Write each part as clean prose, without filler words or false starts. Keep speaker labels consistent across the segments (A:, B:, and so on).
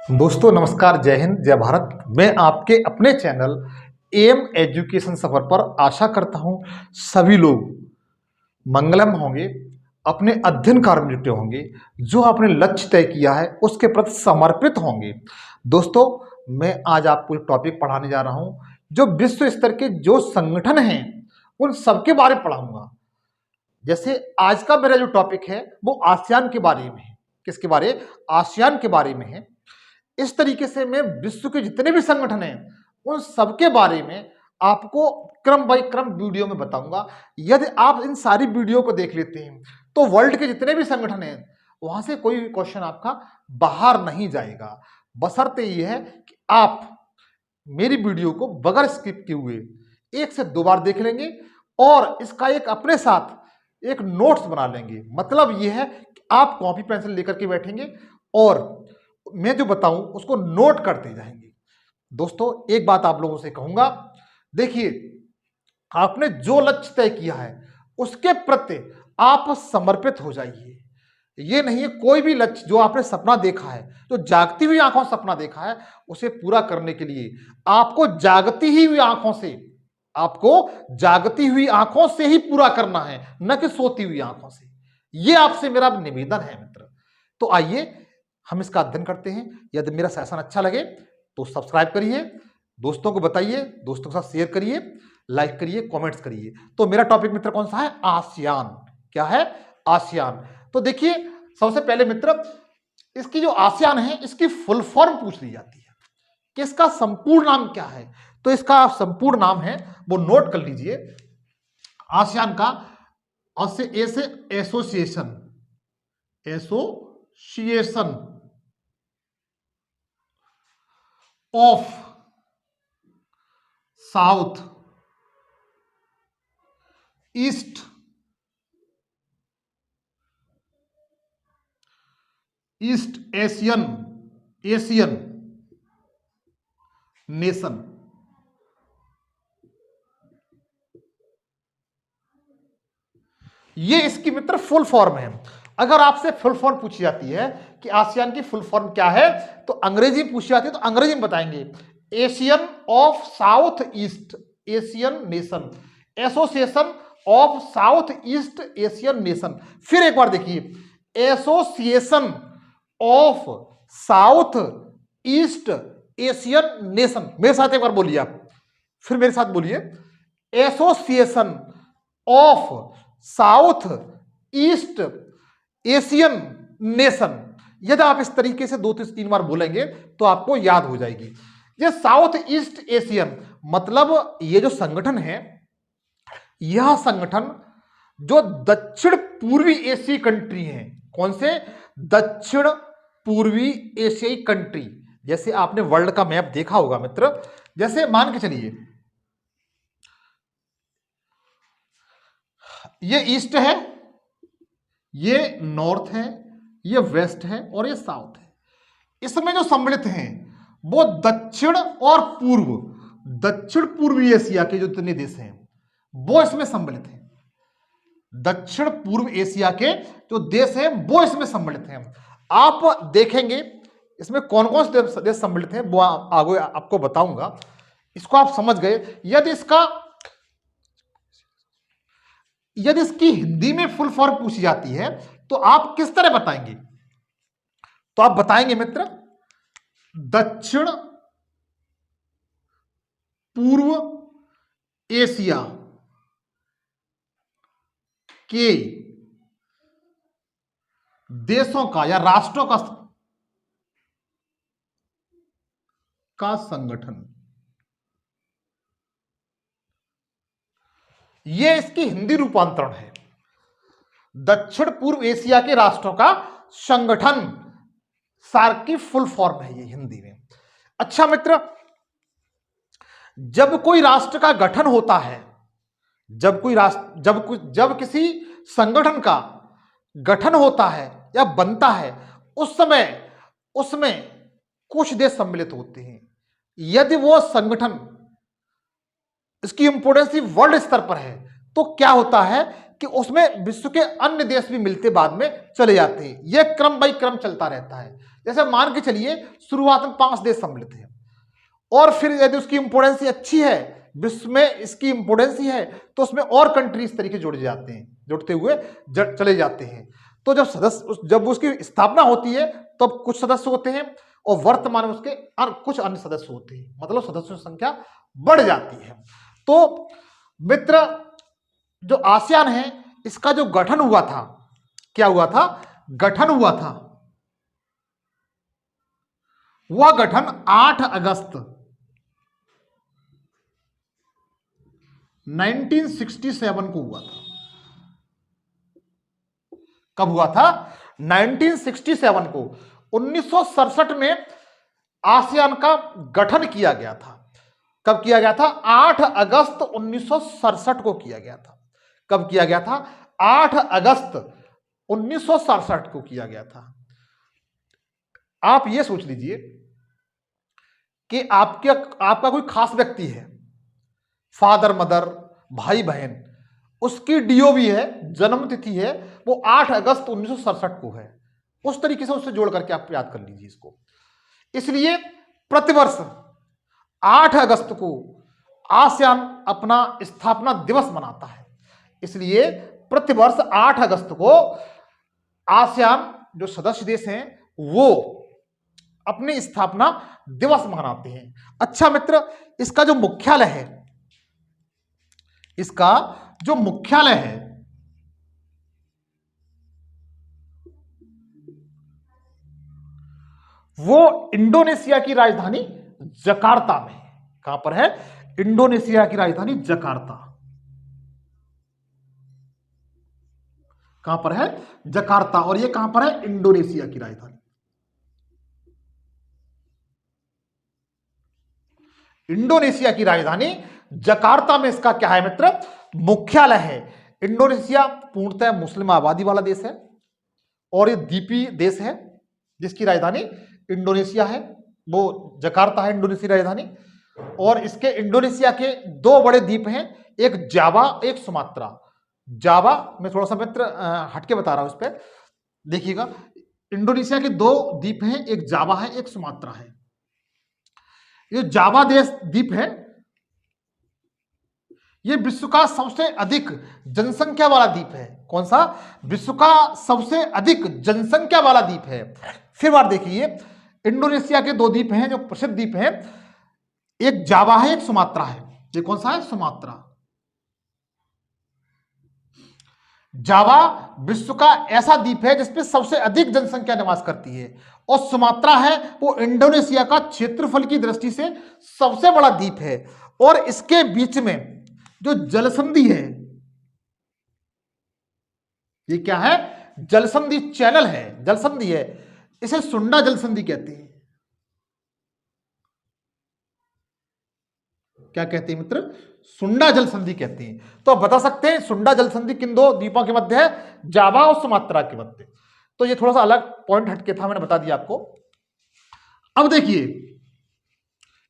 A: दोस्तों नमस्कार, जय हिंद, जय भारत। मैं आपके अपने चैनल एम एजुकेशन सफर पर आशा करता हूं सभी लोग मंगलम होंगे, अपने अध्ययन कार्य में जुटे होंगे, जो आपने लक्ष्य तय किया है उसके प्रति समर्पित होंगे। दोस्तों, मैं आज आपको एक टॉपिक पढ़ाने जा रहा हूं जो विश्व स्तर के जो संगठन हैं उन सबके बारे में पढ़ाऊंगा। जैसे आज का मेरा जो टॉपिक है वो आसियान के बारे में है। किसके बारे? आसियान के बारे में है। इस तरीके से मैं विश्व के जितने भी संगठन हैं उन सबके बारे में आपको क्रम बाय क्रम वीडियो में बताऊंगा। यदि आप इन सारी वीडियो को देख लेते हैं तो वर्ल्ड के जितने भी संगठन हैं वहां से कोई भी क्वेश्चन आपका बाहर नहीं जाएगा, बशर्ते ये है कि आप मेरी वीडियो को बगैर स्किप किए हुए 1 से 2 बार देख लेंगे और इसका एक अपने साथ एक नोट्स बना लेंगे। मतलब ये है कि आप कॉपी पेंसिल लेकर के बैठेंगे और मैं जो बताऊं उसको नोट करते जाएंगे। दोस्तों, एक बात आप लोगों से कहूंगा, देखिए, आपने जो लक्ष्य तय किया है उसके प्रति आप समर्पित हो जाइए। ये नहीं है कोई भी लक्ष्य जो आपने सपना देखा है, जो जागती हुई आंखों से सपना देखा है, उसे पूरा करने के लिए आपको जागती हुई आंखों से ही पूरा करना है, न कि सोती हुई आंखों से। ये आपसे मेरा निवेदन है मित्र। तो आइए हम इसका अध्ययन करते हैं। यदि मेरा सेशन अच्छा लगे तो सब्सक्राइब करिए, दोस्तों को बताइए, दोस्तों के साथ शेयर करिए, लाइक करिए, कमेंट्स करिए। तो मेरा टॉपिक मित्र कौन सा है? आसियान। क्या है? आसियान। तो देखिए, सबसे पहले मित्र, इसकी जो आसियान है इसकी फुल फॉर्म पूछ ली जाती है कि इसका संपूर्ण नाम क्या है। तो इसका संपूर्ण नाम है, वो नोट कर लीजिए। आसियान का ए से association of south east Asian nation. ये इसकी मित्र फुल फॉर्म है। अगर आपसे फुल फॉर्म पूछी जाती है कि आसियान की फुल फॉर्म क्या है तो अंग्रेजी पूछी जाती है तो अंग्रेजी में बताएंगे, Asian of south east Asian nation, association of south east Asian nation. फिर एक बार देखिए, association of south east Asian nation. मेरे साथ एक बार बोलिए आप, फिर मेरे साथ बोलिए, association of south east Asian nation. यदि आप इस तरीके से 2 से 3 बार बोलेंगे तो आपको याद हो जाएगी। ये साउथ ईस्ट एशियन मतलब ये जो संगठन है, यह संगठन जो दक्षिण पूर्वी एशियाई कंट्री है। कौन से? दक्षिण पूर्वी एशियाई कंट्री। जैसे आपने वर्ल्ड का मैप देखा होगा मित्र, जैसे मान के चलिए ये ईस्ट है, ये नॉर्थ है, ये वेस्ट है और ये साउथ है। इसमें जो सम्मिलित हैं वो दक्षिण और पूर्व, दक्षिण पूर्वी एशिया के जो जितने देश हैं वो इसमें सम्मिलित हैं। दक्षिण पूर्व एशिया के जो देश हैं वो इसमें सम्मिलित हैं। आप देखेंगे इसमें कौन कौन से देश सम्मिलित हैं वो आगे आपको बताऊंगा। इसको आप समझ गए। यदि इसकी हिंदी में फुल फॉर्म पूछी जाती है तो आप किस तरह बताएंगे? तो आप बताएंगे मित्र, दक्षिण पूर्व एशिया के देशों का या राष्ट्रों का संगठन। यह इसकी हिंदी रूपांतरण है। दक्षिण पूर्व एशिया के राष्ट्रों का संगठन, सार्क की फुल फॉर्म है ये हिंदी में। अच्छा मित्र, जब कोई राष्ट्र का गठन होता है, जब किसी संगठन का गठन होता है या बनता है, उस समय उसमें कुछ देश सम्मिलित होते हैं। यदि वो संगठन इसकी इंपोर्टेंस वर्ल्ड स्तर पर है तो क्या होता है कि उसमें विश्व के अन्य देश भी मिलते बाद में चले जाते हैं। यह क्रम बाई क्रम चलता रहता है। जैसे मान के चलिए शुरुआत में 5 देश सम्मिलित हैं और फिर यदि उसकी इंपोर्टेंस अच्छी है, विश्व में इसकी इंपोर्टेंस है, तो उसमें और कंट्री इस तरीके जुड़ जाते हैं, जुड़ते हुए चले जाते हैं। तो जब उसकी स्थापना होती है तब तो कुछ सदस्य होते हैं और वर्तमान में उसके कुछ अन्य सदस्य होते हैं, मतलब सदस्यों की संख्या बढ़ जाती है। तो मित्र, जो आसियान है इसका जो गठन हुआ था, क्या हुआ था? गठन हुआ था। वह गठन 8 अगस्त 1967 को हुआ था। कब हुआ था? 1967 को। 1967 में आसियान का गठन किया गया था। कब किया गया था? 8 अगस्त 1967 को किया गया था। कब किया गया था? 8 अगस्त 1967 को किया गया था। आप यह सोच लीजिए कि आपका कोई खास व्यक्ति है, फादर मदर, भाई बहन, उसकी डीओबी है, जन्म तिथि है, वो 8 अगस्त 1967 को है। उस तरीके से उससे जोड़ करके आप याद कर लीजिए इसको। इसलिए प्रतिवर्ष 8 अगस्त को आसियान अपना स्थापना दिवस मनाता है। इसलिए प्रतिवर्ष 8 अगस्त को आसियान जो सदस्य देश हैं वो अपनी स्थापना दिवस मनाते हैं। अच्छा मित्र, इसका जो मुख्यालय है, इसका जो मुख्यालय है वो इंडोनेशिया की राजधानी जकार्ता में है। कहां पर है? इंडोनेशिया की राजधानी जकार्ता। कहां पर है? जकार्ता। और ये कहां पर है? इंडोनेशिया की राजधानी। इंडोनेशिया की राजधानी जकार्ता में इसका क्या है मित्र? मुख्यालय है। इंडोनेशिया पूर्णतः मुस्लिम आबादी वाला देश है और ये द्वीपीय देश है जिसकी राजधानी इंडोनेशिया है, वो जकार्ता है इंडोनेशिया राजधानी। और इसके इंडोनेशिया के 2 बड़े द्वीप हैं, एक जावा, एक सुमात्रा। जावा मैं थोड़ा सा मित्र हटके बता रहा हूं, इस पर देखिएगा। इंडोनेशिया के 2 द्वीप हैं, एक जावा है, एक सुमात्रा है। ये जावा द्वीप है, ये विश्व का सबसे अधिक जनसंख्या वाला द्वीप है। कौन सा? विश्व का सबसे अधिक जनसंख्या वाला द्वीप है। फिर बार देखिए, इंडोनेशिया के 2 द्वीप हैं जो प्रसिद्ध द्वीप हैं, एक जावा है, एक सुमात्रा है। ये कौन सा है? सुमात्रा। जावा विश्व का ऐसा द्वीप है जिसपे सबसे अधिक जनसंख्या निवास करती है, और सुमात्रा है वो इंडोनेशिया का क्षेत्रफल की दृष्टि से सबसे बड़ा द्वीप है। और इसके बीच में जो जलसंधि है, ये क्या है? जलसंधि चैनल है, जलसंधि है। इसे सुंडा जलसंधि कहते हैं। क्या कहते हैं मित्र? सुंडा जलसंधि कहते हैं। तो आप बता सकते हैं सुंडा जलसंधि किन 2 द्वीपों के मध्य है? जावा और सुमात्रा के मध्य। तो ये थोड़ा सा अलग पॉइंट हटके था, मैंने बता दिया आपको। अब देखिए,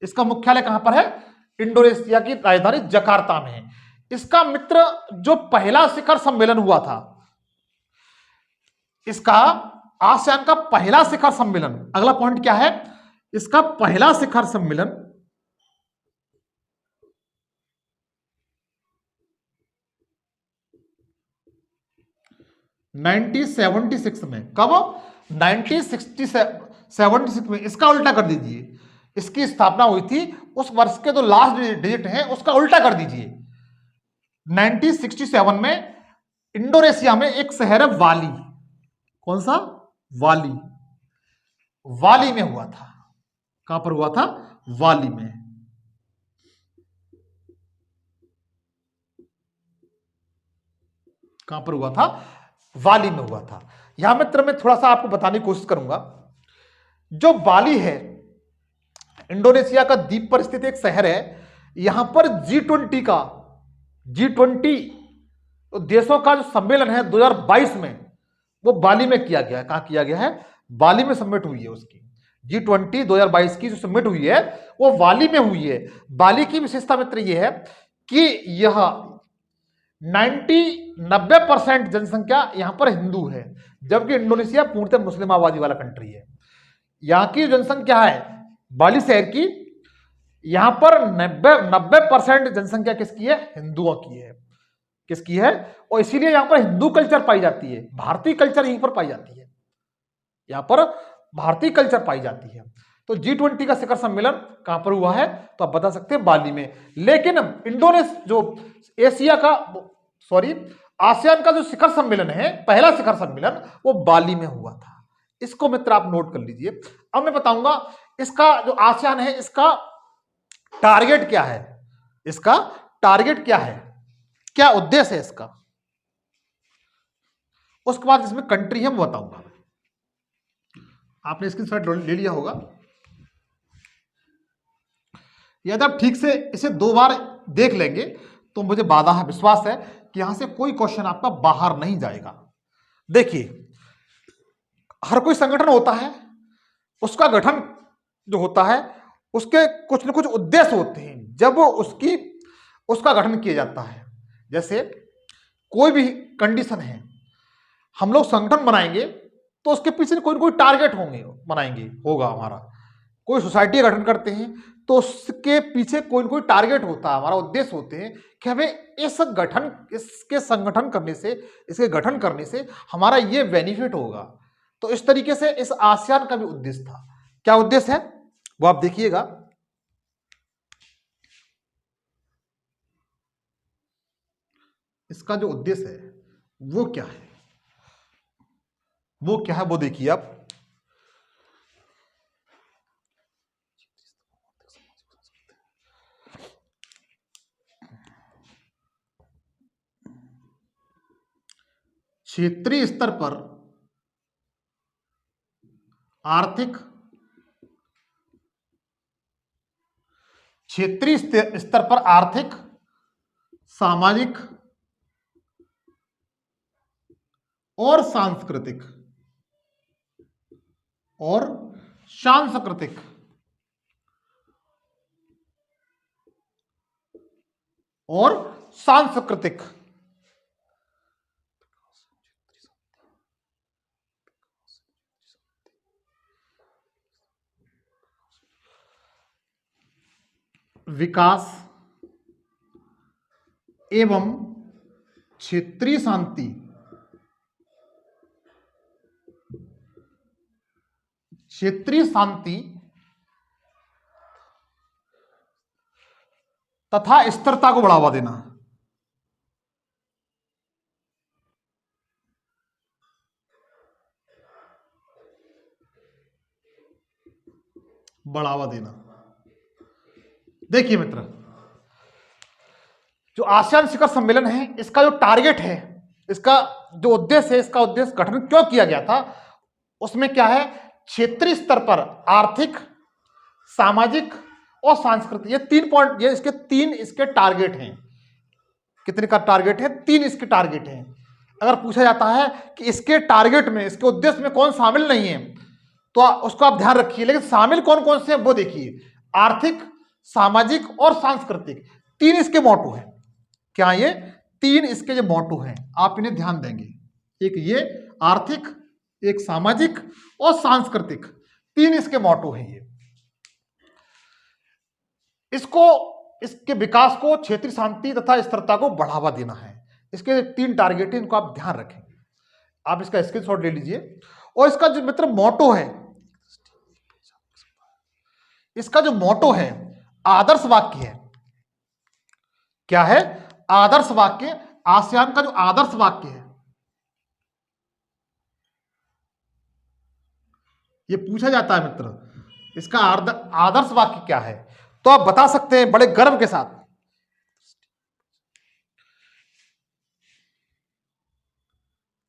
A: इसका मुख्यालय कहां पर है? इंडोनेशिया की राजधानी जकार्ता में है। इसका मित्र जो पहला शिखर सम्मेलन हुआ था, इसका आसियान का पहला शिखर सम्मेलन, अगला पॉइंट क्या है? इसका पहला शिखर सम्मेलन 1976 में। कब? 1976 में। इसका उल्टा कर दीजिए, इसकी स्थापना हुई थी उस वर्ष के जो लास्ट डिजिट है उसका उल्टा कर दीजिए। 1967 में इंडोनेशिया में एक शहर है वाली। कौन सा? वाली। वाली में हुआ था। कहां पर हुआ था? वाली में। कहां पर हुआ था? वाली में हुआ था। यहां मित्र मैं थोड़ा सा आपको बताने की कोशिश करूंगा। जो बाली है इंडोनेशिया का द्वीप पर स्थित एक शहर है। यहां पर G20 देशों का जो सम्मेलन है 2022 में, वो बाली में किया गया है। कहां किया गया है? बाली में समिट हुई है उसकी। G20 2022 की जो समिट हुई है वो बाली में हुई है। बाली की विशेषता मित्र ये है कि यह 90% जनसंख्या यहां पर हिंदू है, जबकि इंडोनेशिया पूर्णतः मुस्लिम आबादी वाला कंट्री है। यहाँ की जनसंख्या है बाली शहर की, यहां पर 90% जनसंख्या किसकी है? हिंदुओं की है। किसकी है? और इसीलिए यहां पर हिंदू कल्चर पाई जाती है, भारतीय कल्चर यहीं पर पाई जाती है, यहां पर भारतीय कल्चर पाई जाती है। तो G20 का शिखर सम्मेलन कहां पर हुआ है? तो आप बता सकते हैं बाली में। लेकिन इंडोनेशिया जो एशिया का सॉरी आसियान का जो शिखर सम्मेलन है, पहला शिखर सम्मेलन, वो बाली में हुआ था। इसको मित्र आप नोट कर लीजिए। अब मैं बताऊंगा इसका जो आसियान है, इसका टारगेट क्या है, इसका टारगेट क्या है, क्या उद्देश्य है इसका। उसके बाद इसमें कंट्री है मैं बताऊंगा। आपने स्क्रीनशॉट ले लिया होगा। यदि आप ठीक से इसे 2 बार देख लेंगे तो मुझे वादा है, विश्वास है कि यहां से कोई क्वेश्चन आपका बाहर नहीं जाएगा। देखिए, हर कोई संगठन होता है, उसका गठन जो होता है उसके कुछ न कुछ उद्देश्य होते हैं जब वो उसका गठन किया जाता है। जैसे कोई भी कंडीशन है, हम लोग संगठन बनाएंगे तो उसके पीछे कोई ना कोई टारगेट बनाएंगे, होगा हमारा। कोई सोसाइटी का गठन करते हैं तो उसके पीछे कोई ना कोई टारगेट होता है, हमारा उद्देश्य होते हैं कि हमें इसके संगठन करने से, इसके गठन करने से हमारा ये बेनिफिट होगा। तो इस तरीके से इस आसियान का भी उद्देश्य था। क्या उद्देश्य है वो आप देखिएगा। इसका जो उद्देश्य है वो क्या है, वो क्या है वो देखिए आप। क्षेत्रीय स्तर पर आर्थिक, क्षेत्रीय स्तर पर आर्थिक, सामाजिक और सांस्कृतिक और सांस्कृतिक विकास एवं क्षेत्रीय शांति तथा स्थिरता को बढ़ावा देना। देखिए मित्र, जो आसियान शिखर सम्मेलन है, इसका जो टारगेट है, इसका जो उद्देश्य है, इसका उद्देश्य गठन क्यों किया गया था, उसमें क्या है? क्षेत्रीय स्तर पर आर्थिक, सामाजिक और सांस्कृतिक, ये 3 पॉइंट, ये इसके टारगेट हैं। कितने का टारगेट है? 3 इसके टारगेट हैं। अगर पूछा जाता है कि इसके टारगेट में, इसके उद्देश्य में कौन शामिल नहीं है, तो उसको आप ध्यान रखिए। लेकिन शामिल कौन कौन से हैं वो देखिए। आर्थिक, सामाजिक और सांस्कृतिक, 3 इसके मोटो हैं। क्या ये 3 इसके जो मोटो हैं, आप इन्हें ध्यान देंगे। एक ये आर्थिक, एक सामाजिक और सांस्कृतिक, 3 इसके मोटो हैं। ये इसके विकास को, क्षेत्रीय शांति तथा स्थिरता को बढ़ावा देना है। इसके 3 टारगेट हैं, इनको आप ध्यान रखें। आप इसका स्क्रीनशॉट ले लीजिए। और इसका जो मित्र मोटो है, इसका जो मोटो है आदर्श वाक्य है। क्या है? आदर्श वाक्य। आसियान का जो आदर्श वाक्य है, ये पूछा जाता है मित्र, इसका आदर्श वाक्य क्या है, तो आप बता सकते हैं बड़े गर्व के साथ।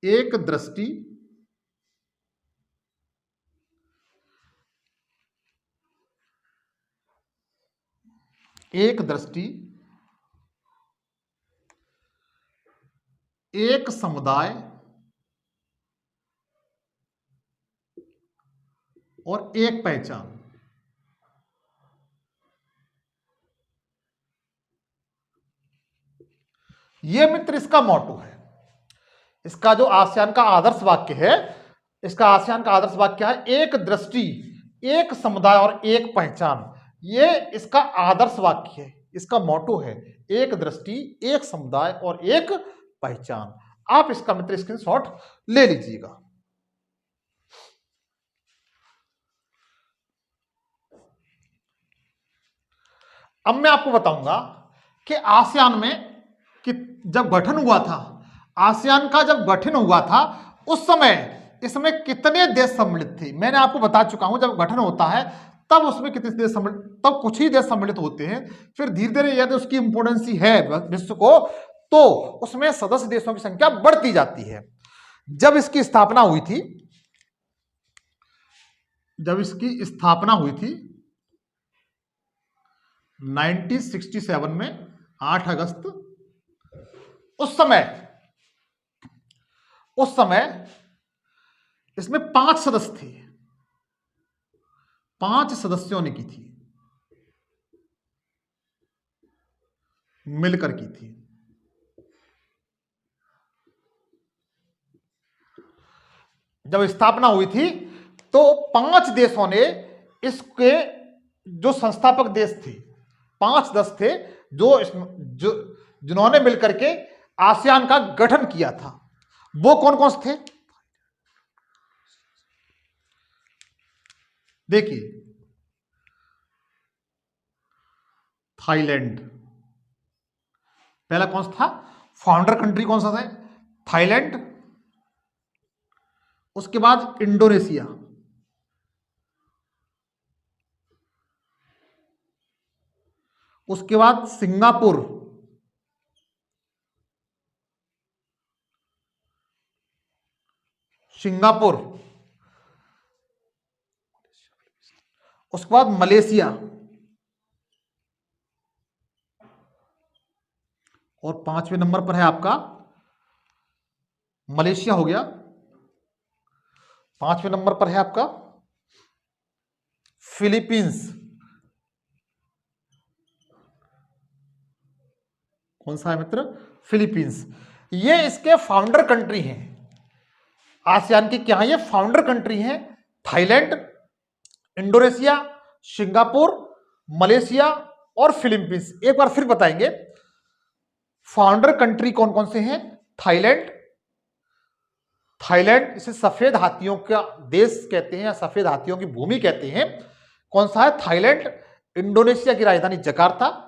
A: एक दृष्टि, एक समुदाय और एक पहचान। यह मित्र इसका मोटो है। इसका जो आसियान का आदर्श वाक्य है, इसका आसियान का आदर्श वाक्य है, एक दृष्टि एक समुदाय और एक पहचान, ये इसका आदर्श वाक्य है, इसका मोटो है, एक दृष्टि, एक समुदाय और एक पहचान। आप इसका मित्र स्क्रीनशॉट ले लीजिएगा। अब मैं आपको बताऊंगा कि आसियान में कि जब गठन हुआ था, आसियान का जब गठन हुआ था उस समय इसमें कितने देश सम्मिलित थे। मैंने आपको बता चुका हूं जब गठन होता है तब उसमें कितने देश सम्मिलित, तब कुछ ही देश सम्मिलित होते हैं, फिर धीरे धीरे यदि उसकी इंपोर्टेंस है विश्व को तो उसमें सदस्य देशों की संख्या बढ़ती जाती है। जब इसकी स्थापना हुई थी, जब इसकी स्थापना हुई थी 1967 में 8 अगस्त, उस समय इसमें 5 सदस्य थे, 5 सदस्यों ने की थी, मिलकर की थी। जब स्थापना हुई थी तो 5 देशों ने इसके जो संस्थापक देश थे, 5 सदस्य थे जो जिन्होंने मिलकर के आसियान का गठन किया था। वो कौन कौन से थे? देखिए, थाईलैंड पहला कौन सा था, फाउंडर कंट्री कौन सा था? थाईलैंड। उसके बाद इंडोनेशिया, उसके बाद सिंगापुर, उसके बाद मलेशिया और 5वें नंबर पर है आपका मलेशिया हो गया। 5वें नंबर पर है आपका फिलीपींस। कौन सा है मित्र? फिलीपींस। ये इसके फाउंडर कंट्री हैं, आसियान की क्या है ये फाउंडर कंट्री हैं। थाईलैंड, इंडोनेशिया, सिंगापुर, मलेशिया और फिलीपींस। एक बार फिर बताएंगे, फाउंडर कंट्री कौन कौन से हैं? थाईलैंड, इसे सफेद हाथियों का देश कहते हैं या सफेद हाथियों की भूमि कहते हैं। कौन सा है? थाईलैंड। इंडोनेशिया की राजधानी जकार्ता,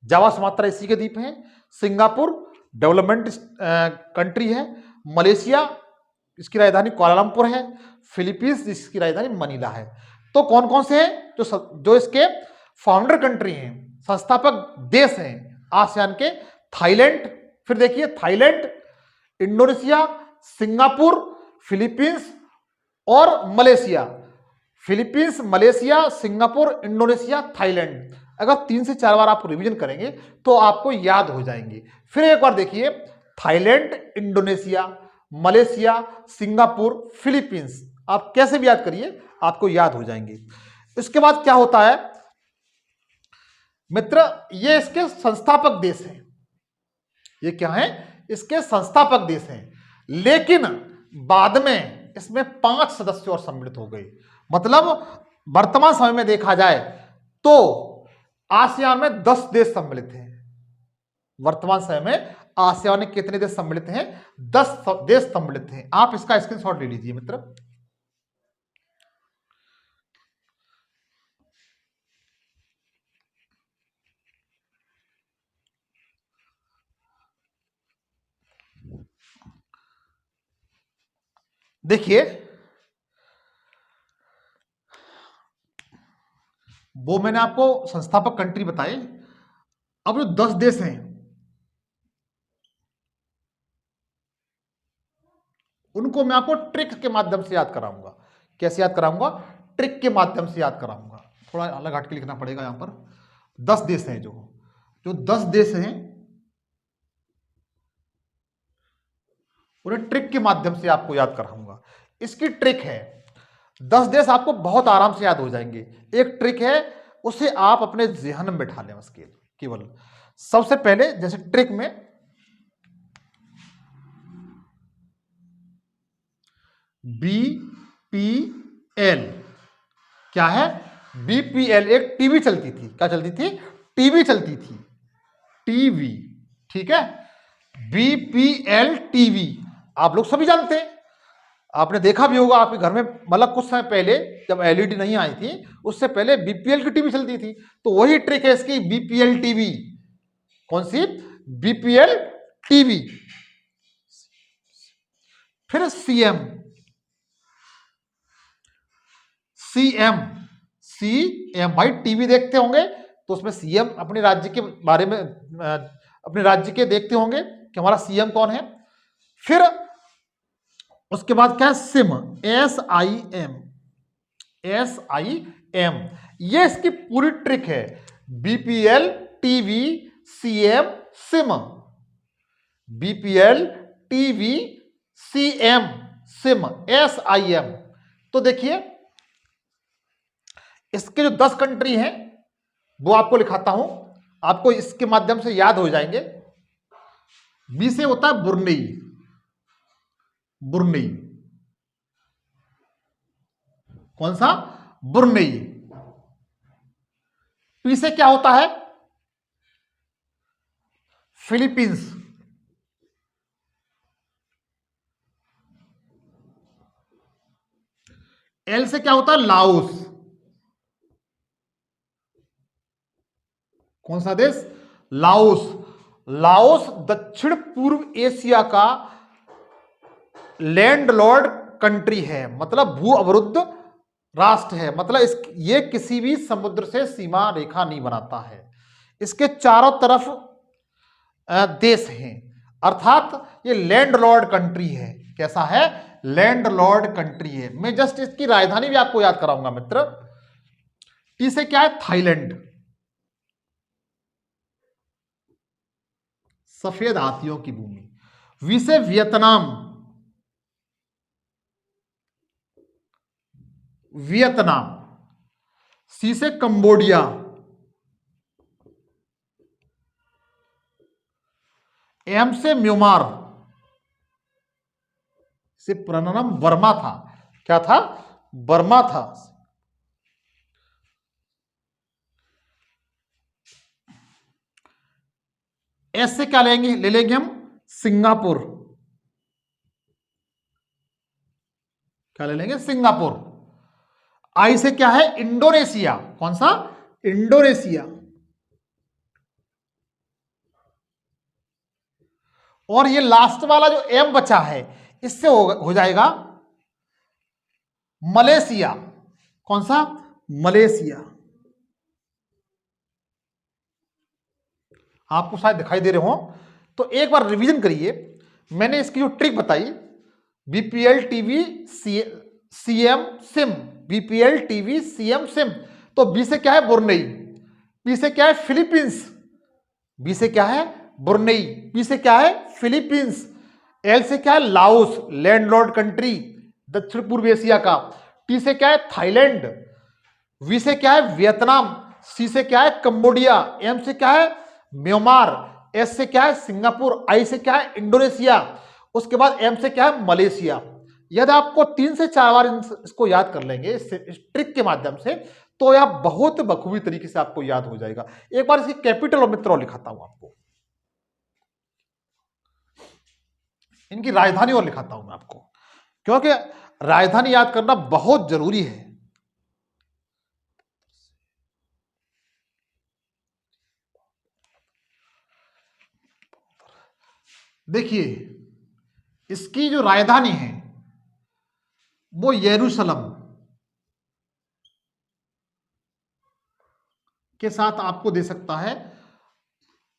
A: जावा सुमात्रा इसी के द्वीप हैं। सिंगापुर डेवलपमेंट कंट्री है। मलेशिया इसकी राजधानी कुआलालंपुर है। फिलीपींस जिसकी राजधानी मनीला है। तो कौन कौन से हैं जो इसके फाउंडर कंट्री हैं, संस्थापक देश हैं आसियान के? थाईलैंड, फिर देखिए थाईलैंड, इंडोनेशिया, सिंगापुर, फिलीपींस और Malaysia. Philippines, Malaysia, Singapore, Indonesia, Thailand. अगर 3 से 4 बार आप रिवीजन करेंगे तो आपको याद हो जाएंगे। फिर एक बार देखिए, Thailand, Indonesia, Malaysia, Singapore, Philippines. आप कैसे भी याद करिए, आपको याद हो जाएंगे। इसके बाद क्या होता है मित्र, ये इसके संस्थापक देश हैं। ये क्या है? इसके संस्थापक देश हैं। लेकिन बाद में इसमें 5 सदस्य और सम्मिलित हो गए। मतलब वर्तमान समय में देखा जाए तो आसियान में 10 देश सम्मिलित हैं। वर्तमान समय में आसियान में कितने देश सम्मिलित हैं? 10 देश सम्मिलित हैं। आप इसका स्क्रीनशॉट ले लीजिए मित्र। देखिए, वो मैंने आपको संस्थापक कंट्री बताए। अब जो 10 देश हैं उनको मैं आपको ट्रिक के माध्यम से याद कराऊंगा। कैसे याद कराऊंगा? ट्रिक के माध्यम से याद कराऊंगा। थोड़ा अलग हट के लिखना पड़ेगा। यहां पर 10 देश हैं, जो 10 देश हैं उन्हें ट्रिक के माध्यम से आपको याद कराऊंगा। इसकी ट्रिक है, 10 देश आपको बहुत आराम से याद हो जाएंगे। एक ट्रिक है, उसे आप अपने ज़हन में बैठा लें। उसके केवल सबसे पहले जैसे ट्रिक में BPL क्या है? बीपीएल एक टीवी चलती थी। क्या चलती थी? टीवी चलती थी, टीवी। ठीक है, बीपीएल टीवी आप लोग सभी जानते हैं, आपने देखा भी होगा आपके घर में, मतलब कुछ समय पहले जब एलईडी नहीं आई थी उससे पहले बीपीएल की टीवी चलती थी। तो वही ट्रिक है इसकी, बीपीएल टीवी। कौन सी? BPL TV. फिर सीएम, सीएम, सीएम भाई टीवी देखते होंगे तो उसमें सीएम अपने राज्य के बारे में अपने राज्य के देखते होंगे कि हमारा सीएम कौन है। फिर उसके बाद क्या है? SIM, S I am, S I am. ये इसकी पूरी ट्रिक है, BPL TV CM SIM, BPL TV CM SIM, S I am. तो देखिए इसके जो 10 कंट्री हैं वो आपको लिखाता हूं, आपको इसके माध्यम से याद हो जाएंगे। बी से होता है बुर्नेई, बुर्नेई। कौन सा? बुर्नेई। पी से क्या होता है? फिलीपींस। एल से क्या होता है? लाओस। कौन सा देश? लाओस। लाओस दक्षिण पूर्व एशिया का लैंडलॉर्ड कंट्री है, मतलब भू अवरुद्ध राष्ट्र है। मतलब ये किसी भी समुद्र से सीमा रेखा नहीं बनाता है, इसके चारों तरफ देश हैं, अर्थात ये लैंडलॉर्ड कंट्री है। कैसा है? लैंडलॉर्ड कंट्री है। मैं जस्ट इसकी राजधानी भी आपको याद कराऊंगा मित्र। टी से क्या है? थाईलैंड, सफेद हाथियों की भूमि। वी से वियतनाम, वियतनाम। सी से कंबोडिया। एम से म्यांमार, से पुराना नाम बर्मा था। क्या था? बर्मा था। एस से क्या लेंगे? ले लेंगे हम सिंगापुर। क्या ले लेंगे? सिंगापुर। आई से क्या है? इंडोनेशिया। कौन सा? इंडोनेशिया। और ये लास्ट वाला जो एम बचा है इससे हो जाएगा मलेशिया। कौन सा? मलेशिया। आपको शायद दिखाई दे रहे हो, तो एक बार रिवीजन करिए। मैंने इसकी जो ट्रिक बताई, BPL TV CM SIM, BPL TV CM SIM. तो बी से क्या है? बुर्नेई। बी से क्या है? फिलीपींस। बी से क्या है? बुर्नेई। बी से क्या है? फिलीपींस। एल से क्या है? लाओस, लैंडलॉर्ड कंट्री दक्षिण पूर्व एशिया का। टी से क्या है? थाईलैंड। वी से क्या है? वियतनाम। सी से क्या है? कंबोडिया। एम से क्या है? म्यांमार। एस से क्या है? सिंगापुर। आई से क्या है? इंडोनेशिया। उसके बाद एम से क्या है? मलेशिया। यदि आपको 3 से 4 बार इसको याद कर लेंगे इस ट्रिक के माध्यम से, तो यह बहुत बखूबी तरीके से आपको याद हो जाएगा। एक बार इसकी कैपिटल और मित्रों लिखाता हूं आपको, इनकी राजधानी और लिखाता हूं मैं आपको, क्योंकि राजधानी याद करना बहुत जरूरी है। देखिए इसकी जो राजधानी है वो यरूशलेम के साथ आपको दे सकता है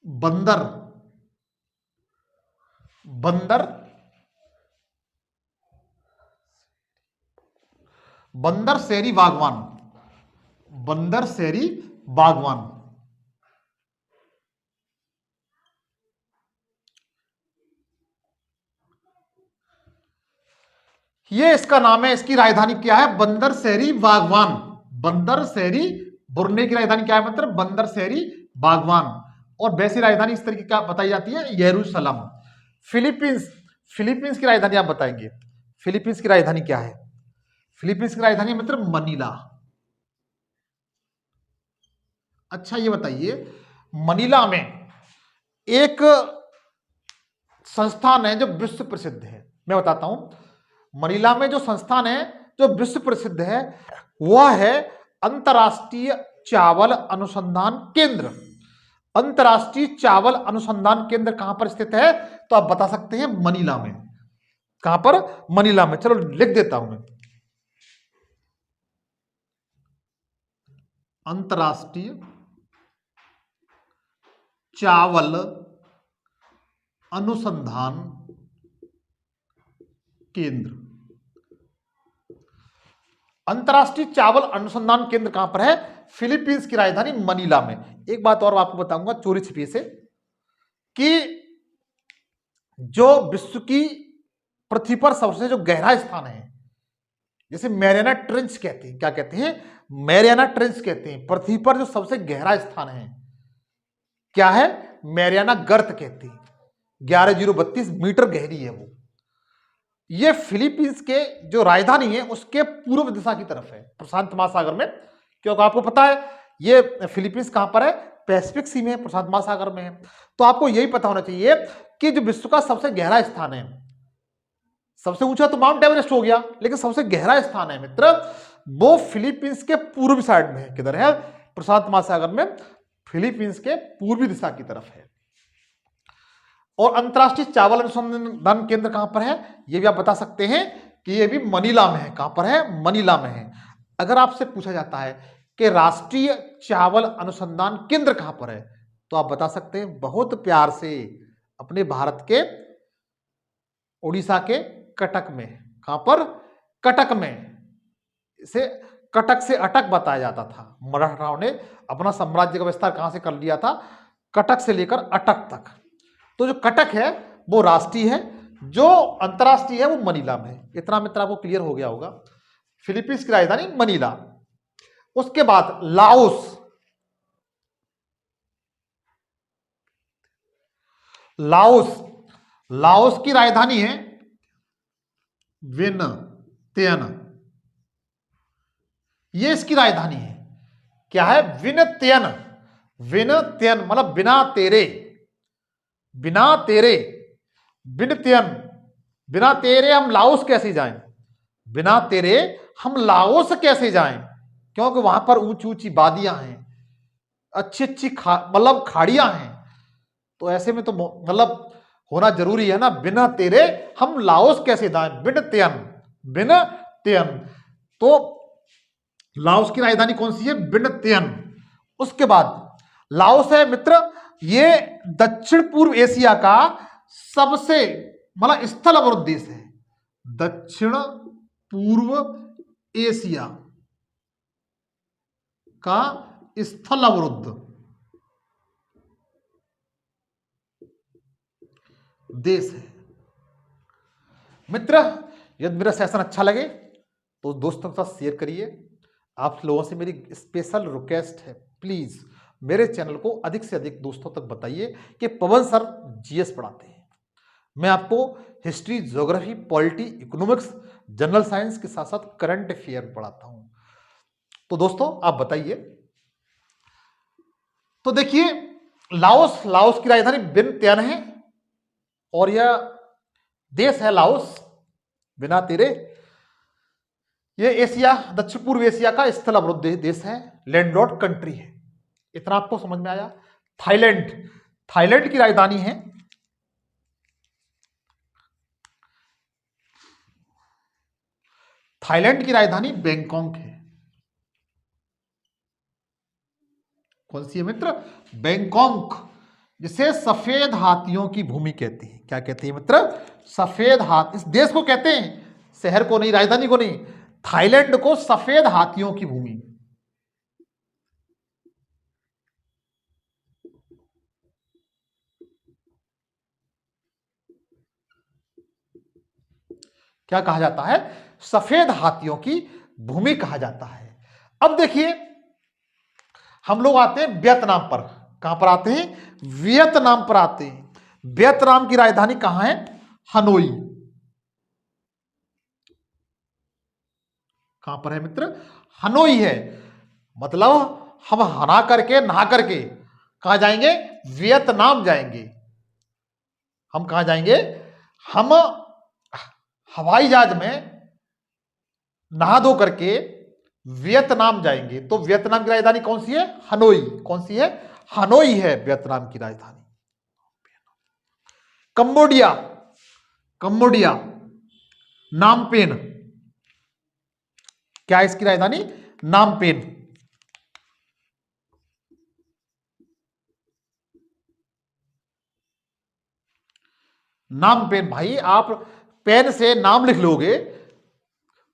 A: बंदर, बंदर, बंदर शहरी बागवान, बंदर शहरी बागवान। ये इसका नाम है, इसकी राजधानी क्या है? बंदर शहरी बागवान। बंदर शहरी, बुर्ने की राजधानी क्या है मतलब? बंदर शहरी बागवान। और वैसी राजधानी इस तरीके क्या बताई जाती है? यरूशलेम। फिलीपींस, फिलीपींस की राजधानी आप बताएंगे। फिलीपींस की राजधानी क्या है? फिलीपींस की राजधानी मतलब मनीला। अच्छा ये बताइए, मनीला में एक संस्थान है जो विश्व प्रसिद्ध है, मैं बताता हूं। मनीला में जो संस्थान है जो विश्व प्रसिद्ध है वह है अंतर्राष्ट्रीय चावल अनुसंधान केंद्र। अंतर्राष्ट्रीय चावल अनुसंधान केंद्र कहां पर स्थित है? तो आप बता सकते हैं मनीला में। कहां पर? मनीला में। चलो लिख देता हूं मैं, अंतर्राष्ट्रीय चावल अनुसंधान केंद्र। अंतर्राष्ट्रीय चावल अनुसंधान केंद्र कहां पर है? फिलीपींस की राजधानी मनीला में। एक बात और आपको बताऊंगा चोरी छिपी से, कि जो विश्व की पृथ्वी पर सबसे जो गहरा स्थान है, जैसे मैरियाना ट्रेंच कहते हैं, क्या कहते हैं? मैरियाना ट्रेंच कहते हैं। पृथ्वी पर जो सबसे गहरा स्थान है क्या है? मैरियाना गर्त कहते हैं। 11,032 मीटर गहरी है वो। ये फिलीपींस के जो राजधानी है उसके पूर्व दिशा की तरफ है, प्रशांत महासागर में। क्योंकि आपको पता है ये फिलीपींस कहां पर है? पैसिफिक सी में, प्रशांत महासागर में है। तो आपको यही पता होना चाहिए कि जो विश्व का सबसे गहरा स्थान है, सबसे ऊंचा तो माउंट एवरेस्ट हो गया, लेकिन सबसे गहरा स्थान है मित्र वो फिलीपींस के पूर्व साइड में है। किधर है? प्रशांत महासागर में, फिलीपींस के पूर्वी दिशा की तरफ है। और अंतर्राष्ट्रीय चावल अनुसंधान केंद्र कहां पर है? यह भी आप बता सकते हैं कि यह भी मनीला में है। कहां पर है? मनीला में है। अगर आपसे पूछा जाता है कि राष्ट्रीय चावल अनुसंधान केंद्र कहां पर है, तो आप बता सकते हैं बहुत प्यार से, अपने भारत के उड़ीसा के कटक में। कहां पर? कटक में। इसे कटक से अटक बताया जाता था। मराठाओं ने अपना साम्राज्य का विस्तार कहां से कर लिया था? कटक से लेकर अटक तक। तो जो कटक है वो राष्ट्रीय है, जो अंतरराष्ट्रीय है वो मनीला में है। इतना मित्र आपको क्लियर हो गया होगा। फिलीपींस की राजधानी मनीला। उसके बाद लाओस। लाओस, लाओस की राजधानी है वियतनाम। ये इसकी राजधानी है। क्या है? वियतनाम। वियतनाम मतलब बिना तेरे, बिना तेरे, वियतनाम। बिना तेरे हम लाओस कैसे जाएं? बिना तेरे हम लाओस कैसे जाएं? क्योंकि वहां पर ऊंची ऊंची वादियां हैं, अच्छी अच्छी मतलब खाड़ियां हैं। तो ऐसे में तो मतलब होना जरूरी है ना। बिना तेरे हम लाओस कैसे जाएं? Vietnam, Vietnam. तो लाओस की राजधानी कौन सी है? वियतनाम। उसके बाद लाओस है मित्र, ये दक्षिण पूर्व एशिया का सबसे मतलब स्थल अवरुद्ध देश है। दक्षिण पूर्व एशिया का स्थल अवरुद्ध देश है। मित्र यदि मेरा सेशन अच्छा लगे तो दोस्तों के साथ शेयर करिए। आप लोगों से मेरी स्पेशल रिक्वेस्ट है, प्लीज मेरे चैनल को अधिक से अधिक दोस्तों तक बताइए कि पवन सर जीएस पढ़ाते हैं। मैं आपको history, geography, polity, economics, general science के साथ साथ करंट अफेयर पढ़ाता हूं। तो दोस्तों आप बताइए। तो देखिए लाओस, लाओस की राजधानी वियतनाम है और यह देश है लाओस, बिना तेरे। यह एशिया, दक्षिण पूर्व एशिया का स्थल अवरुद्ध देश है, लैंडलॉर्ड कंट्री है। इतना आपको समझ में आया। थाईलैंड, थाईलैंड की राजधानी है थाईलैंड की राजधानी बैंकॉक है। कौन सी है मित्र? बैंकॉक, जिसे सफेद हाथियों की भूमि कहते हैं। क्या कहते हैं मित्र? सफेद हाथी। इस देश को कहते हैं, शहर को नहीं, राजधानी को नहीं, थाईलैंड को सफेद हाथियों की भूमि। क्या कहा जाता है? सफेद हाथियों की भूमि कहा जाता है। अब देखिए हम लोग आते हैं वियतनाम पर। कहां पर आते हैं? वियतनाम पर आते हैं। वियतनाम की राजधानी कहां है? हनोई। कहां पर है मित्र? हनोई है। मतलब हम नहा करके कहां जाएंगे? वियतनाम जाएंगे। हम कहां जाएंगे? हम हवाई जहाज में नहा धो करके वियतनाम जाएंगे। तो वियतनाम की राजधानी कौन सी है? हनोई। कौन सी है? हनोई है वियतनाम की राजधानी। कंबोडिया, कंबोडिया, नामपेन, क्या है इसकी राजधानी? नामपेन। नामपेन। भाई आप पेन से नाम लिख लोगे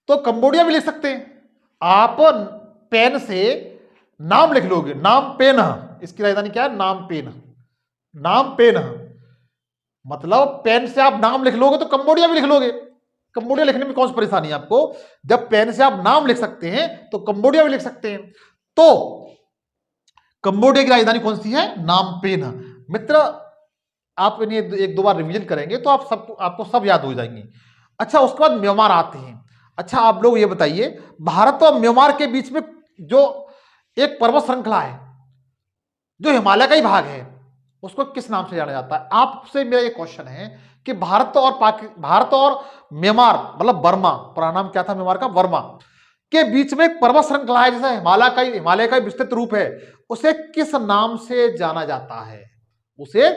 A: तो कंबोडिया भी लिख सकते हैं। आप पेन से नाम लिख लोगे, नामपेन, इसकी राजधानी क्या है? नामपेन। नामपेन मतलब पेन से आप नाम लिख लोगे तो कंबोडिया भी लिख लोगे। कंबोडिया लिखने में कौन सी परेशानी है आपको? जब पेन से आप नाम लिख सकते हैं तो कंबोडिया भी लिख सकते हैं। तो कंबोडिया की राजधानी कौन सी है? नामपेन। मित्र आप इन्हें एक दो बार रिवीजन करेंगे तो आपको सब याद हो जाएंगे। अच्छा, उसके बाद म्यांमार आते हैं। अच्छा, आप लोग ये बताइए, भारत और म्यांमार के बीच में जो एक पर्वत श्रृंखला है, जो हिमालय का ही भाग है, उसको किस नाम से जाना जाता है? आपसे मेरा ये क्वेश्चन है कि भारत और म्यांमार, मतलब बर्मा, पूरा नाम क्या था म्यांमार का? वर्मा, के बीच में एक पर्वत श्रृंखला है जैसा हिमालय का विस्तृत रूप है, उसे किस नाम से जाना जाता है? उसे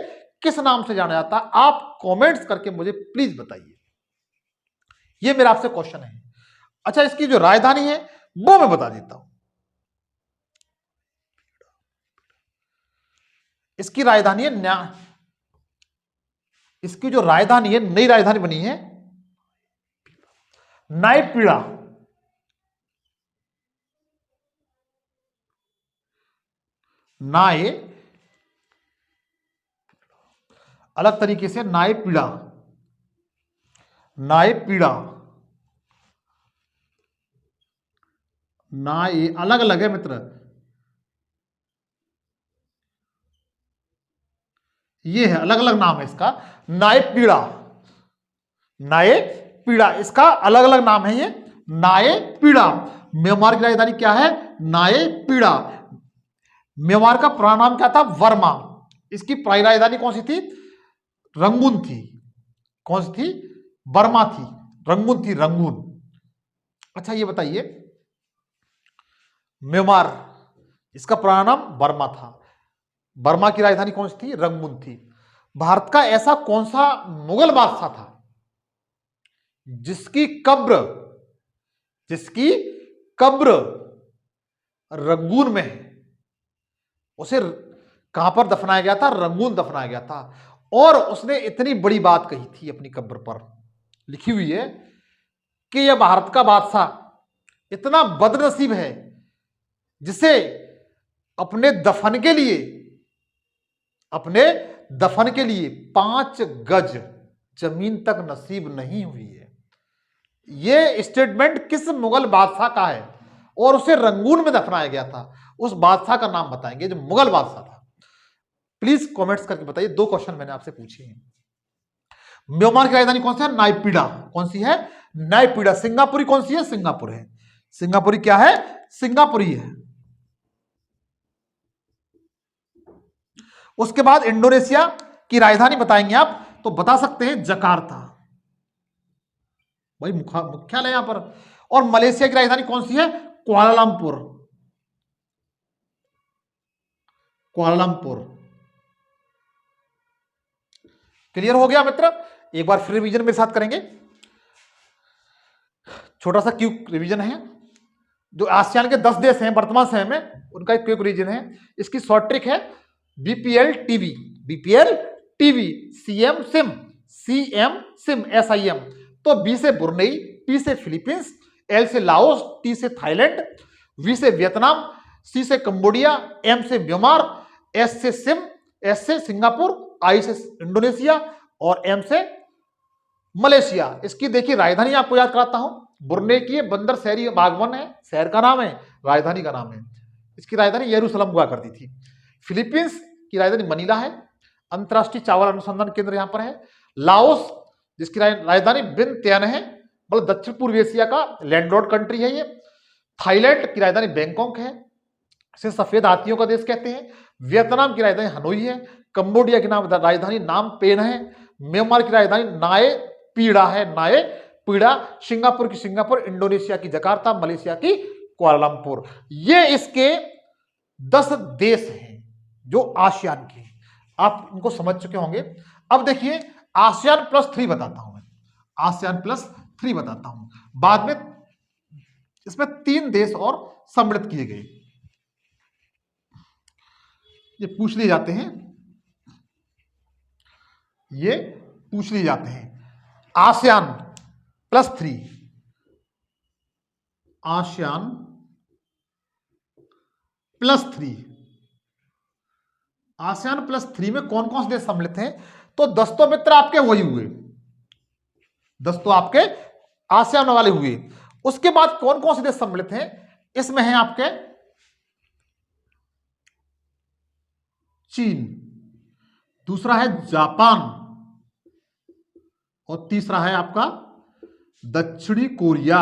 A: किस नाम से जाना जाता है? आप कमेंट्स करके मुझे प्लीज बताइए। ये मेरा आपसे क्वेश्चन है। अच्छा, इसकी जो राजधानी है वो मैं बता देता हूं। इसकी राजधानी है इसकी जो राजधानी है, नई राजधानी बनी है नायपीड़ा। नाय अलग तरीके से नायपीड़ा, नायपीड़ा, नाय अलग अलग है मित्र। ये है अलग अलग नाम है इसका, नायपीड़ा। नायपीड़ा इसका अलग अलग नाम है, ये नायपीड़ा। म्यांमार की राजधानी क्या है? नायपीड़ा। म्यांमार का पुराना नाम क्या था? वर्मा। इसकी प्राचीन राजधानी कौन सी थी? रंगून थी। कौन सी थी? बर्मा थी। रंगून थी, रंगून। अच्छा, ये बताइए, म्यांमार, इसका पुराना नाम बर्मा था। बर्मा की राजधानी कौन सी थी? रंगून थी। भारत का ऐसा कौन सा मुगल बादशाह था जिसकी कब्र रंगून में है? उसे कहां पर दफनाया गया था? रंगून दफनाया गया था। और उसने इतनी बड़ी बात कही थी अपनी कब्र पर, लिखी हुई है कि यह भारत का बादशाह इतना बदनसीब है जिसे अपने दफन के लिए 5 गज जमीन तक नसीब नहीं हुई है। यह स्टेटमेंट किस मुगल बादशाह का है और उसे रंगून में दफनाया गया था? उस बादशाह का नाम बताएंगे जो मुगल बादशाह था। प्लीज कमेंट्स करके बताइए। 2 क्वेश्चन मैंने आपसे पूछे हैं। म्यांमार की राजधानी कौन सी है? नायपीड़ा। कौन सी है? नायपीड़ा। सिंगापुरी कौन सी है? सिंगापुर है। सिंगापुरी क्या है? सिंगापुरी है। उसके बाद इंडोनेशिया की राजधानी बताएंगे आप तो बता सकते हैं जकार्ता, वही मुख्यालय यहां पर। और मलेशिया की राजधानी कौन सी है? कुआलालंपुर। कुआलालंपुर। क्लियर हो गया मित्र? एक बार फिर रिवीजन मेरे साथ करेंगे। छोटा सा क्विक रिवीजन है। जो आसियान के 10 देश हैं वर्तमान समय में, उनका एक क्विक रिवीजन है। इसकी शॉर्ट ट्रिक है BPL TV, BPL TV, CM SIM, CM SIM, S I M. तो बी से बुर्नेई, पी से फिलीपींस, एल से लाओस, टी से थाईलैंड, वी से वियतनाम, सी से कंबोडिया, एम से म्यांमार, एस से सिम, एस से सिंगापुर, आई से इंडोनेशिया और एम से मलेशिया। इसकी देखिए राजधानी आपको याद कराता हूं। बुर्ने की बंदर शहरी बागवन है, शहर का नाम है, राजधानी का नाम है। इसकी राजधानी यरूशलेम हुआ करती थी। फिलीपींस की राजधानी मनीला है। अंतरराष्ट्रीय चावल अनुसंधान केंद्र यहां पर है। लाओस जिसकी राजधानी विंतियान है, मतलब दक्षिण पूर्व एशिया का लैंडलॉर्ड कंट्री है ये। थाईलैंड की राजधानी बैंकॉक है। इसे सफेद हाथियों का देश कहते हैं। वियतनाम की राजधानी हनोई है। कंबोडिया की राजधानी नाम पेन है। म्यांमार की राजधानी नाए पीड़ा है, नाए पीड़ा। सिंगापुर की सिंगापुर, इंडोनेशिया की जकार्ता, मलेशिया की कुआलालंपुर। ये इसके 10 देश हैं जो आसियान के। आप इनको समझ चुके होंगे। अब देखिए आसियान प्लस 3 बताता हूं मैं, आसियान प्लस 3 बताता हूं। बाद में इसमें 3 देश और सम्मिलित किए गए, ये पूछ लिए जाते हैं, ये पूछ लिए जाते हैं। ASEAN plus 3, ASEAN plus 3, ASEAN plus 3 में कौन कौन से देश सम्मिलित हैं? तो 10 तो मित्र आपके वही हुए, 10 तो आपके आसियान वाले हुए। उसके बाद कौन कौन से देश सम्मिलित हैं? इसमें है आपके चीन, दूसरा है जापान, और तीसरा है आपका दक्षिणी कोरिया।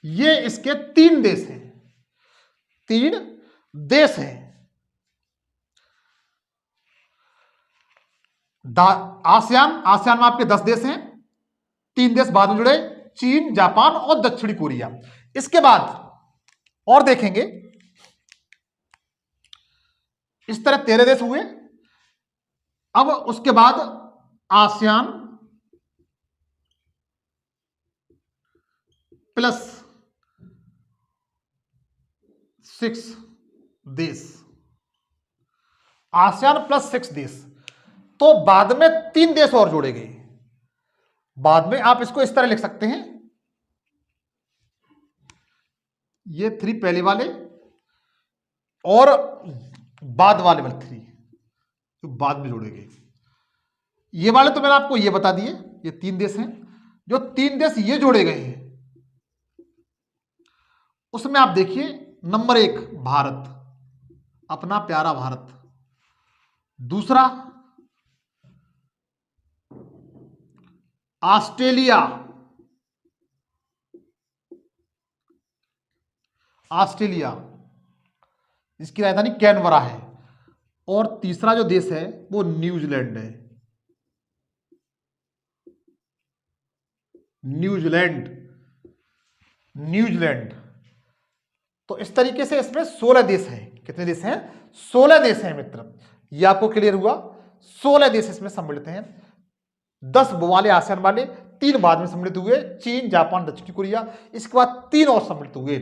A: ये इसके 3 देश हैं, 3 देश हैं। आसियान, आसियान में आपके 10 देश हैं, 3 देश बाद में जुड़े, चीन, जापान और दक्षिणी कोरिया। इसके बाद और देखेंगे, इस तरह 13 देश हुए। अब उसके बाद आसियान प्लस 6 देश, आसियान प्लस 6 देश। तो बाद में 3 देश और जोड़े गए। बाद में आप इसको इस तरह लिख सकते हैं, ये 3 पहले वाले और बाद वाले 3 जो बाद में जोड़े गए। ये वाले तो मैंने आपको ये बता दिए, ये 3 देश हैं। जो 3 देश ये जोड़े गए हैं उसमें आप देखिए, नंबर 1 भारत, अपना प्यारा भारत। दूसरा ऑस्ट्रेलिया, ऑस्ट्रेलिया जिसकी राजधानी कैनबरा है। और तीसरा जो देश है वो न्यूजीलैंड है, न्यूजीलैंड, न्यूजीलैंड। तो इस तरीके से इसमें 16 देश हैं। कितने देश हैं? 16 देश हैं मित्र। ये आपको क्लियर हुआ, 16 देश इसमें सम्मिलित हैं। 10 वाले आसियान वाले, 3 बाद में सम्मिलित हुए, चीन, जापान, दक्षिण कोरिया। इसके बाद 3 और सम्मिलित हुए,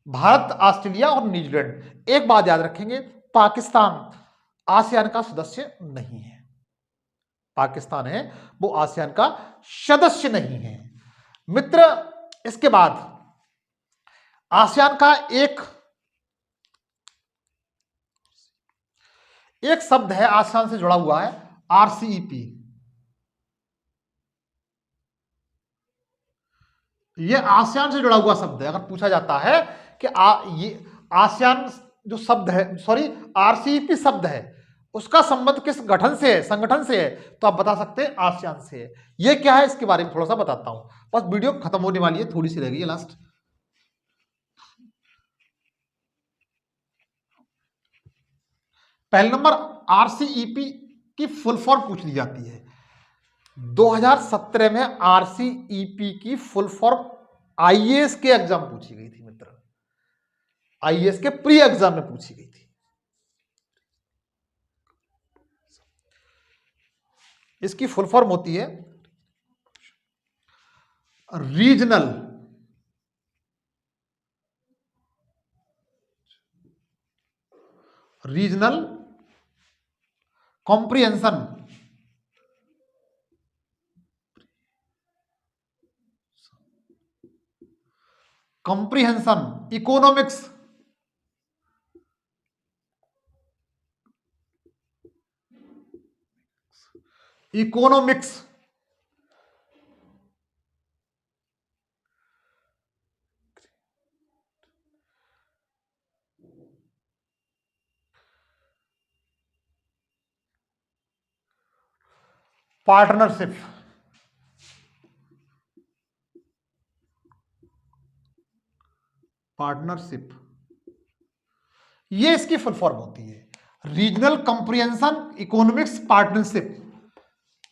A: भारत, ऑस्ट्रेलिया और न्यूजीलैंड। एक बात याद रखेंगे, पाकिस्तान आसियान का सदस्य नहीं है। पाकिस्तान है वो आसियान का सदस्य नहीं है मित्र। इसके बाद आसियान का एक शब्द है आसियान से जुड़ा हुआ है, आरसीईपी। ये आसियान से जुड़ा हुआ शब्द है। अगर पूछा जाता है कि ये आसियान जो शब्द है, सॉरी आरसीईपी शब्द है, उसका संबंध किस गठन से है, संगठन से है, तो आप बता सकते हैं आसियान से है। ये क्या है इसके बारे में थोड़ा सा बताता हूं, बस वीडियो खत्म होने वाली है, थोड़ी सी रह गई है लास्ट। पहले नंबर, आरसीईपी की फुल फॉर्म पूछ ली जाती है। 2017 में आरसीईपी की फुल फॉर्म आईएएस के एग्जाम पूछी गई थी मित्र, आईएएस के प्री एग्जाम में पूछी गई थी। इसकी फुल फॉर्म होती है रीजनल कॉम्प्रिहेंशन इकोनॉमिक्स पार्टनरशिप, ये इसकी फुल फॉर्म होती है, regional comprehension economics partnership.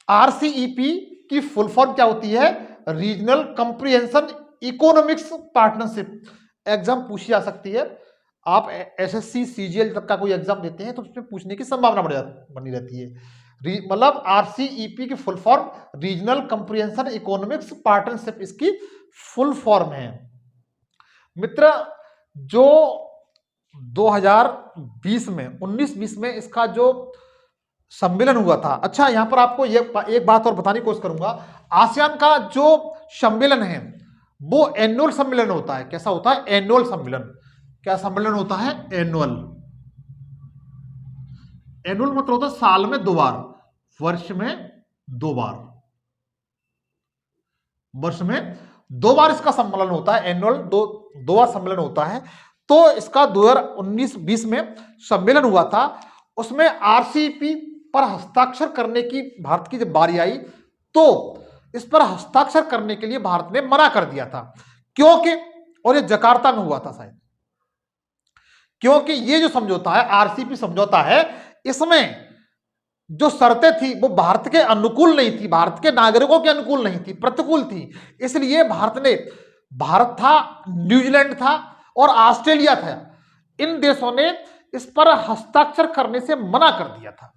A: RCEP की फुल फॉर्म क्या होती है? Regional comprehension economics partnership. Exam पूछी जा सकती है, आप एसएससी सीजीएल तक का कोई एग्जाम देते हैं तो उसमें पूछने की संभावना बनी रहती है। मतलब आरसीईपी की full form regional comprehension economics partnership इसकी फुल फॉर्म है। मित्र, जो 2020 में 19-20 में इसका जो सम्मेलन हुआ था, अच्छा यहां पर आपको ये एक बात और बताने की कोशिश करूंगा, आसियान का जो सम्मेलन है वो एनुअल सम्मेलन होता है। कैसा होता है? एनुअल सम्मेलन। क्या सम्मेलन होता है? एनुअल। एनुअल मतलब होता है साल में 2 बार, वर्ष में 2 बार, वर्ष में 2 बार इसका सम्मेलन होता है। एनुअल 2 बार सम्मेलन होता है। तो इसका 2019-20 में सम्मेलन हुआ था, उसमें आरसीईपी पर हस्ताक्षर करने की भारत की जब बारी आई तो इस पर हस्ताक्षर करने के लिए भारत ने मना कर दिया था। क्योंकि, और ये जकार्ता में हुआ था शायद, क्योंकि ये जो समझौता है, आरसीईपी समझौता है, इसमें जो शर्तें थी वो भारत के अनुकूल नहीं थी, भारत के नागरिकों के अनुकूल नहीं थी, प्रतिकूल थी। इसलिए भारत था, न्यूजीलैंड था और ऑस्ट्रेलिया था, इन देशों ने इस पर हस्ताक्षर करने से मना कर दिया था।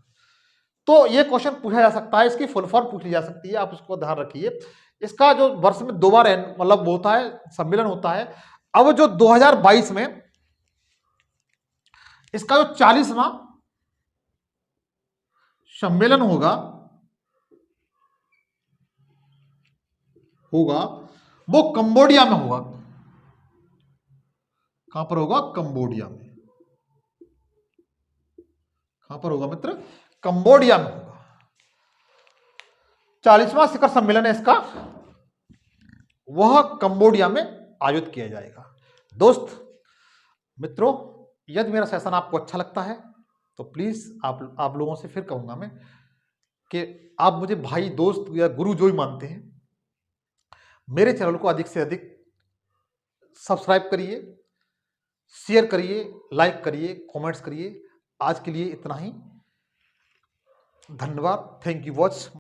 A: तो यह क्वेश्चन पूछा जा सकता है, इसकी फुल फॉर्म पूछ ली जा सकती है, आप उसको ध्यान रखिए। इसका जो वर्ष में 2 बार मतलब होता है, सम्मेलन होता है। अब जो 2022 में इसका जो 40वां सम्मेलन होगा वो कंबोडिया में होगा। कहां पर होगा? कंबोडिया में। कहां पर होगा मित्र? कंबोडिया में होगा। 40वां शिखर सम्मेलन है इसका, वह कंबोडिया में आयोजित किया जाएगा। दोस्त मित्रों, यदि मेरा सेशन आपको अच्छा लगता है तो प्लीज आप लोगों से फिर कहूंगा मैं कि आप मुझे भाई, दोस्त या गुरु जो भी मानते हैं, मेरे चैनल को अधिक से अधिक सब्सक्राइब करिए, शेयर करिए, लाइक करिए, कमेंट्स करिए। आज के लिए इतना ही। धन्यवाद। Thank you watch.